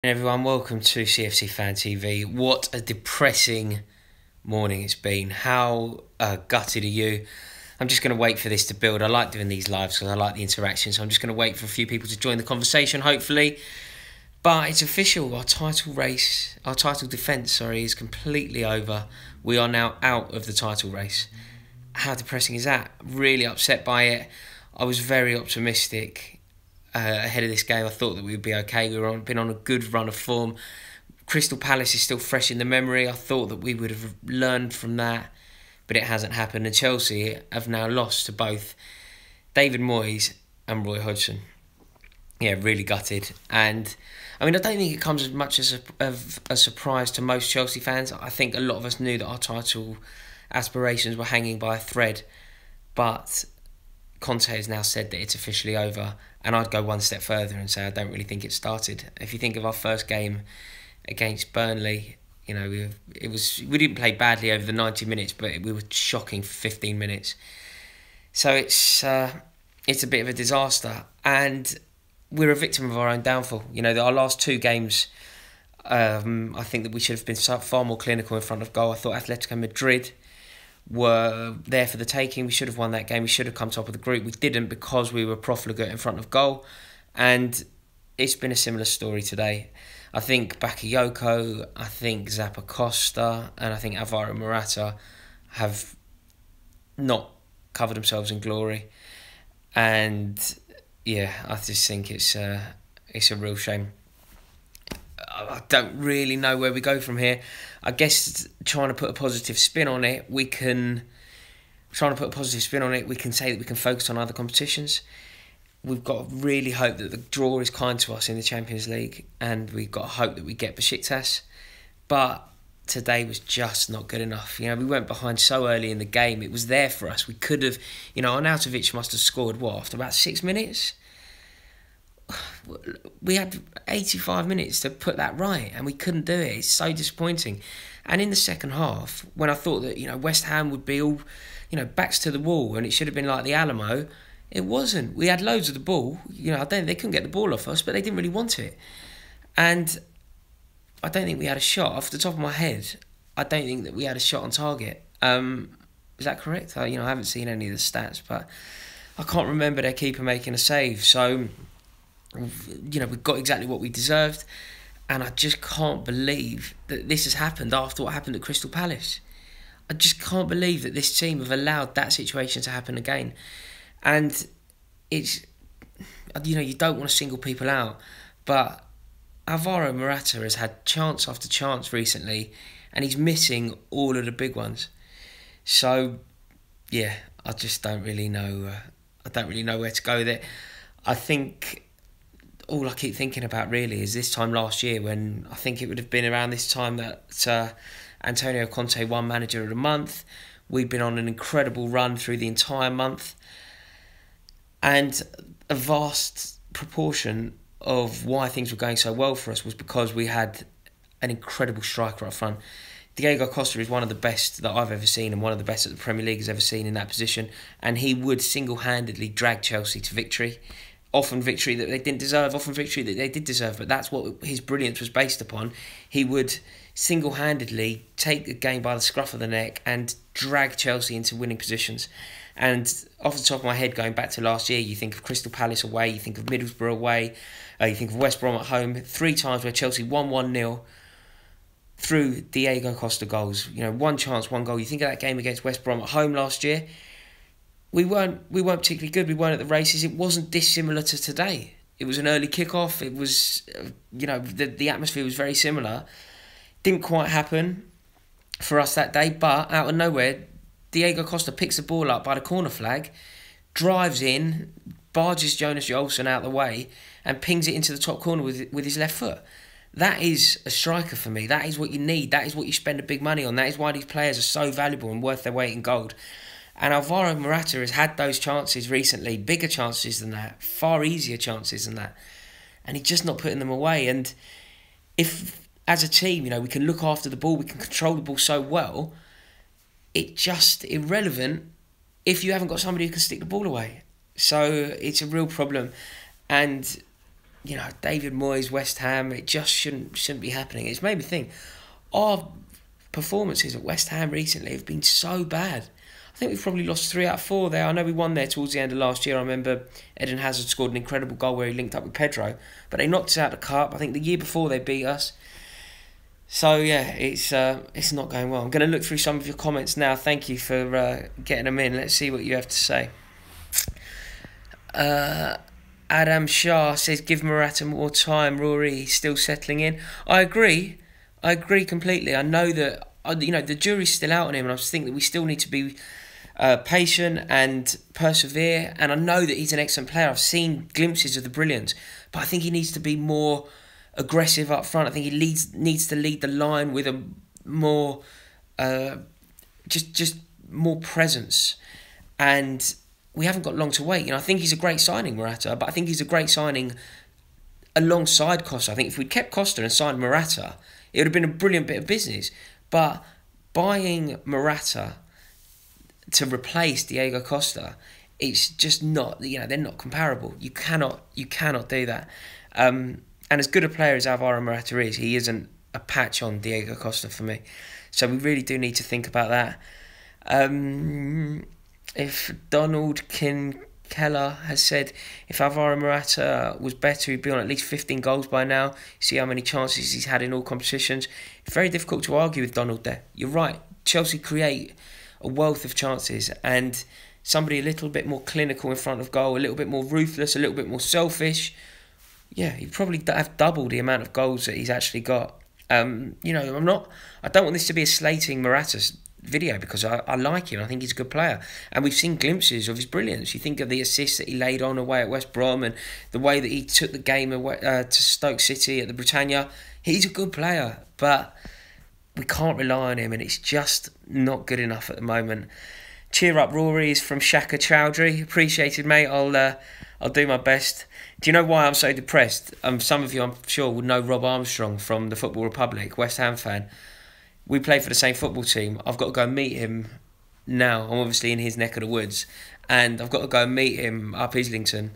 Everyone, welcome to CFC Fan TV. What a depressing morning it's been. How gutted are you? I'm just going to wait for this to build. I like doing these lives because I like the interaction, so I'm just going to wait for a few people to join the conversation, hopefully. But it's official. Our title race, our title defence, is completely over. We are now out of the title race. How depressing is that? Really upset by it. I was very optimistic ahead of this game. I thought that we would be okay. Been on a good run of form. Crystal Palace is still fresh in the memory. I thought that we would have learned from that, but it hasn't happened. And Chelsea have now lost to both David Moyes and Roy Hodgson. Yeah, really gutted. And I mean, I don't think it comes as much as a surprise to most Chelsea fans. I think a lot of us knew that our title aspirations were hanging by a thread, but Conte has now said that it's officially over, and I'd go one step further and say I don't really think it started. If you think of our first game against Burnley, we didn't play badly over the 90 minutes, but we were shocking for 15 minutes. So it's a bit of a disaster, and we're a victim of our own downfall. Our last two games, I think that we should have been far more clinical in front of goal. I thought Atletico Madrid were there for the taking. We should have won that game. We should have come top of the group. We didn't because we were profligate in front of goal. And it's been a similar story today. I think Bakayoko, I think Zappacosta, and I think Alvaro Morata have not covered themselves in glory. And yeah, I just think it's a real shame. I don't really know where we go from here. I guess trying to put a positive spin on it, we can say that we can focus on other competitions. We've got to really hope that the draw is kind to us in the Champions League, and we've got to hope that we get Besiktas. But today was just not good enough. We went behind so early in the game. It was there for us. We could have, Arnautovic must have scored, after about 6 minutes? We had 85 minutes to put that right, and we couldn't do it. It's so disappointing. And in the second half, when I thought that West Ham would be all backs to the wall and it should have been like the Alamo, it wasn't. We had loads of the ball. They couldn't get the ball off us, but they didn't really want it. And I don't think we had a shot off the top of my head. I don't think that we had a shot on target. Is that correct? I haven't seen any of the stats, but I can't remember their keeper making a save. So we've got exactly what we deserved, and I just can't believe that this has happened after what happened at Crystal Palace. I just can't believe that this team have allowed that situation to happen again. And it's, you don't want to single people out, but Alvaro Morata has had chance after chance recently, and he's missing all of the big ones. So, yeah, I just don't really know. I don't really know where to go with it. I think all I keep thinking about really is this time last year, when I think it would have been around this time that Antonio Conte won Manager of the Month. We'd been on an incredible run through the entire month, and a vast proportion of why things were going so well for us was because we had an incredible striker up front. Diego Costa is one of the best that I've ever seen, and one of the best that the Premier League has ever seen in that position, and he would single-handedly drag Chelsea to victory. Often victory that they didn't deserve, often victory that they did deserve, but that's what his brilliance was based upon. He would single-handedly take the game by the scruff of the neck and drag Chelsea into winning positions. And off the top of my head, going back to last year, you think of Crystal Palace away, you think of Middlesbrough away, you think of West Brom at home. 3 times where Chelsea won 1-0 through Diego Costa goals. One chance, one goal. You think of that game against West Brom at home last year. We weren't particularly good. We weren't at the races. It wasn't dissimilar to today. It was an early kickoff. It was, the atmosphere was very similar. Didn't quite happen for us that day, but out of nowhere, Diego Costa picks the ball up by the corner flag, drives in, barges Jonas Jolson out of the way, and pings it into the top corner with his left foot. That is a striker for me. That is what you need. That is what you spend the big money on. That is why these players are so valuable and worth their weight in gold. And Alvaro Morata has had those chances recently, bigger chances than that, far easier chances than that, and he's just not putting them away. And if, as a team, we can look after the ball, we can control the ball so well, it's just irrelevant if you haven't got somebody who can stick the ball away. So it's a real problem. And David Moyes, West Ham, it just shouldn't be happening. It's made me think, our performances at West Ham recently have been so bad. I think we've probably lost 3 out of 4 there. I know we won there towards the end of last year. I remember Eden Hazard scored an incredible goal where he linked up with Pedro, but they knocked us out of the cup. I think the year before they beat us. So yeah, it's not going well. I'm going to look through some of your comments now. Thank you for getting them in. Let's see what you have to say. Adam Shah says, give Morata more time. Rory, he's still settling in. I agree completely. I know that the jury's still out on him, and I just think that we still need to be patient and persevere. And I know that he's an excellent player. I've seen glimpses of the brilliance, but I think he needs to be more aggressive up front. I think he needs to lead the line with a more just more presence, and we haven't got long to wait. I think he's a great signing, Morata, but I think he's a great signing alongside Costa. I think if we'd kept Costa and signed Morata, it would have been a brilliant bit of business. But buying Morata to replace Diego Costa, it's just not, they're not comparable. You cannot do that. And as good a player as Alvaro Morata is, he isn't a patch on Diego Costa for me. So we really do need to think about that. If Donald Keller has said, if Alvaro Morata was better, he'd be on at least 15 goals by now. See how many chances he's had in all competitions. It's very difficult to argue with Donald there. You're right. Chelsea create a wealth of chances, and somebody a little bit more clinical in front of goal, a little bit more ruthless, a little bit more selfish, he'd probably have double the amount of goals that he's actually got. I don't want this to be a slating Morata's video, because I like him. I think he's a good player, and we've seen glimpses of his brilliance. You think of the assists that he laid on away at West Brom, and the way that he took the game away to Stoke City at the Britannia. He's a good player, but we can't rely on him, and it's just not good enough at the moment. Cheer up, Rory, is from Shaka Chowdhury. Appreciated, mate. I'll do my best. Do you know why I'm so depressed? Some of you, I'm sure, would know Rob Armstrong from the Football Republic, West Ham fan. We play for the same football team. I've got to go meet him now. I'm obviously in his neck of the woods, and I've got to go and meet him up Islington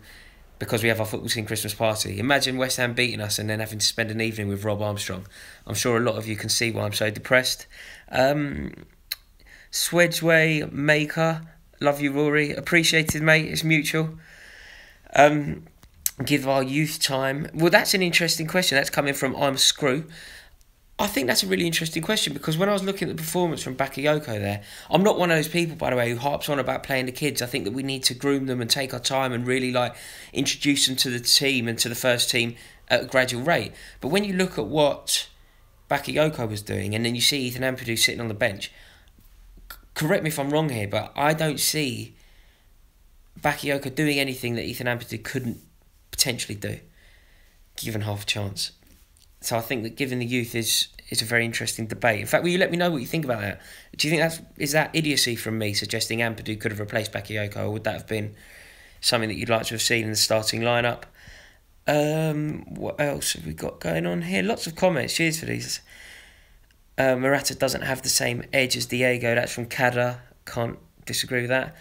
because we have our football team Christmas party. Imagine West Ham beating us and then having to spend an evening with Rob Armstrong. I'm sure a lot of you can see why I'm so depressed. Swedgeway Maker, love you, Rory. Appreciated, mate. It's mutual. Give our youth time. Well, that's an interesting question. That's coming from I'm a Screw. I think that's a really interesting question, because when I was looking at the performance from Bakayoko there, I'm not one of those people, by the way, who harps on about playing the kids. I think that we need to groom them and take our time and really introduce them to the team and to the first team at a gradual rate. But when you look at what Bakayoko was doing, and then you see Ethan Ampadu sitting on the bench, correct me if I'm wrong here, but I don't see Bakayoko doing anything that Ethan Ampadu couldn't potentially do, given half a chance. So I think that giving the youth is a very interesting debate. In fact, will you let me know what you think about that? Do you think is that idiocy from me suggesting Ampadu could have replaced Bakayoko, or would that have been something that you'd like to have seen in the starting lineup? What else have we got going on here? Lots of comments. Cheers for these. Morata doesn't have the same edge as Diego. That's from Kada. Can't disagree with that.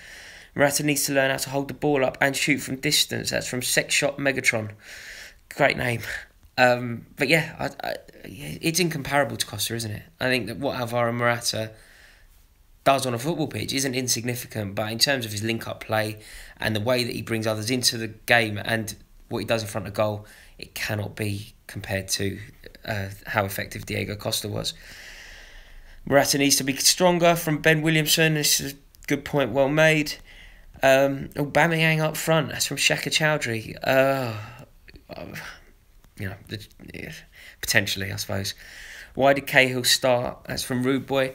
Morata needs to learn how to hold the ball up and shoot from distance. That's from Sex Shop Megatron. Great name. But yeah, it's incomparable to Costa, isn't it? I think that what Alvaro Morata does on a football pitch isn't insignificant, but in terms of his link-up play and the way that he brings others into the game and what he does in front of goal, it cannot be compared to how effective Diego Costa was. Morata needs to be stronger, from Ben Williamson. This is a good point, well made. Aubameyang up front. That's from Shaka Chowdhury. Potentially, I suppose. Why did Cahill start? That's from Rude Boy.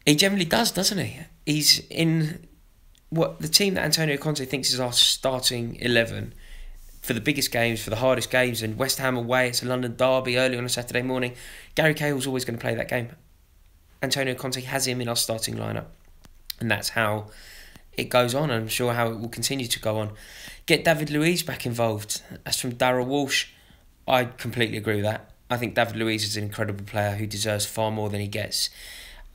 He generally does, doesn't he? He's in what the team that Antonio Conte thinks is our starting 11 for the biggest games, for the hardest games, and West Ham away. It's a London derby early on a Saturday morning. Gary Cahill's always going to play that game. Antonio Conte has him in our starting lineup, and that's how it goes on. I'm sure how it will continue to go on. Get David Luiz back involved. That's from Darryl Walsh. I completely agree with that. I think David Luiz is an incredible player who deserves far more than he gets.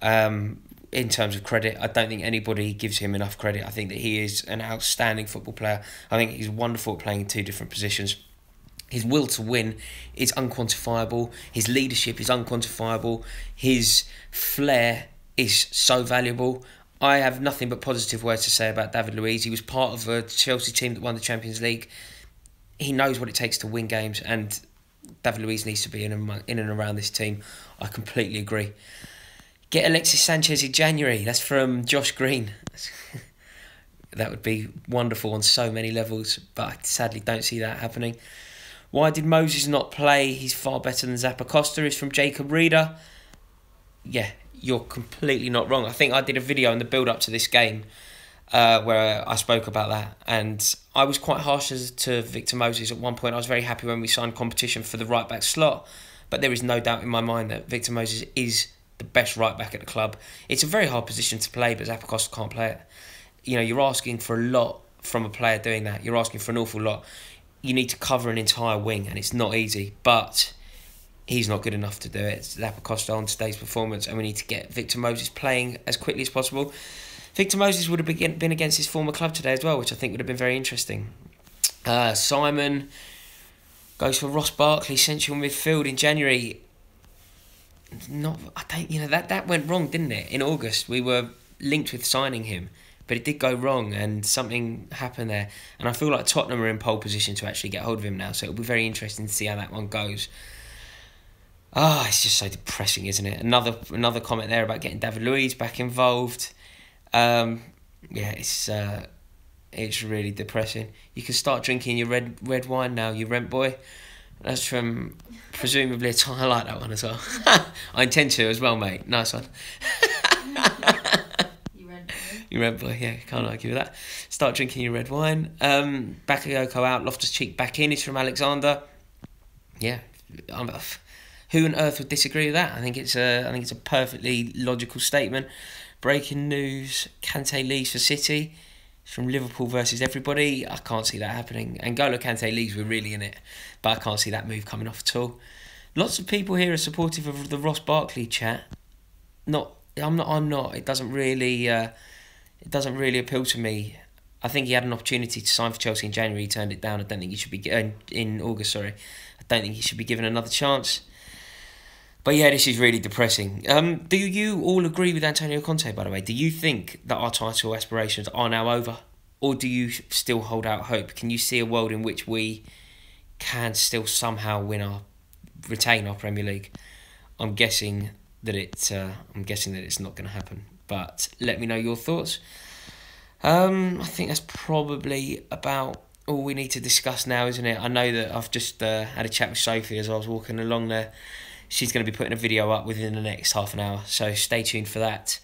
In terms of credit, I don't think anybody gives him enough credit. I think that he is an outstanding football player. I think he's wonderful at playing in two different positions. His will to win is unquantifiable. His leadership is unquantifiable. His flair is so valuable. I have nothing but positive words to say about David Luiz. He was part of a Chelsea team that won the Champions League. He knows what it takes to win games, and David Luiz needs to be in and around this team. I completely agree. Get Alexis Sanchez in January. That's from Josh Green. That would be wonderful on so many levels, but I sadly don't see that happening. Why did Moses not play? He's far better than Zappacosta. Is from Jacob Reeder. Yeah, you're completely not wrong. I think I did a video in the build-up to this game where I spoke about that, and I was quite harsh to Victor Moses at one point. I was very happy when we signed competition for the right-back slot, but there is no doubt in my mind that Victor Moses is the best right-back at the club. It's a very hard position to play, but Zappacosta can't play it. You know, you're asking for a lot from a player doing that. You're asking for an awful lot. You need to cover an entire wing, and it's not easy, but he's not good enough to do it. It's Zappacosta on today's performance, and we need to get Victor Moses playing as quickly as possible. Victor Moses would have been against his former club today as well, which I think would have been very interesting. Simon goes for Ross Barkley, central midfield in January. That went wrong, didn't it? In August, we were linked with signing him, but it did go wrong, and something happened there. And I feel like Tottenham are in pole position to actually get hold of him now, so it'll be very interesting to see how that one goes. It's just so depressing, isn't it? Another comment there about getting David Luiz back involved. It's really depressing. You can start drinking your red wine now, you rent boy. That's from presumably a time. I like that one as well. I intend to as well, mate. Nice one. You rent boy, yeah, can't argue with that. Start drinking your red wine. Bakayoko out, Loftus-Cheek back in. Is from Alexander. Yeah, who on earth would disagree with that? I think it's a perfectly logical statement. Breaking news: Kante leaves for City. From Liverpool versus everybody. I can't see that happening. N'Golo Kante leaves, we're really in it, but I can't see that move coming off at all. Lots of people here are supportive of the Ross Barkley chat. I'm not. It doesn't really appeal to me. I think he had an opportunity to sign for Chelsea in January. He turned it down. I don't think he should be in August. Sorry, I don't think he should be given another chance. But yeah, this is really depressing. Do you all agree with Antonio Conte, by the way? Do you think that our title aspirations are now over? Or do you still hold out hope? Can you see a world in which we can still somehow retain our Premier League? I'm guessing that it's not going to happen. But let me know your thoughts. I think that's probably about all we need to discuss now, isn't it? I know that I've just had a chat with Sophie as I was walking along there. She's going to be putting a video up within the next half an hour, so stay tuned for that.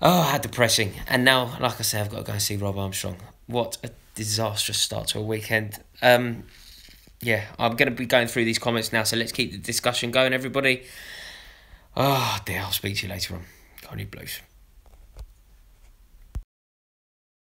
How depressing. And now, like I say, I've got to go and see Rob Armstrong. What a disastrous start to a weekend. I'm going to be going through these comments now, so let's keep the discussion going, everybody. I'll speak to you later on. Go on, you Blues.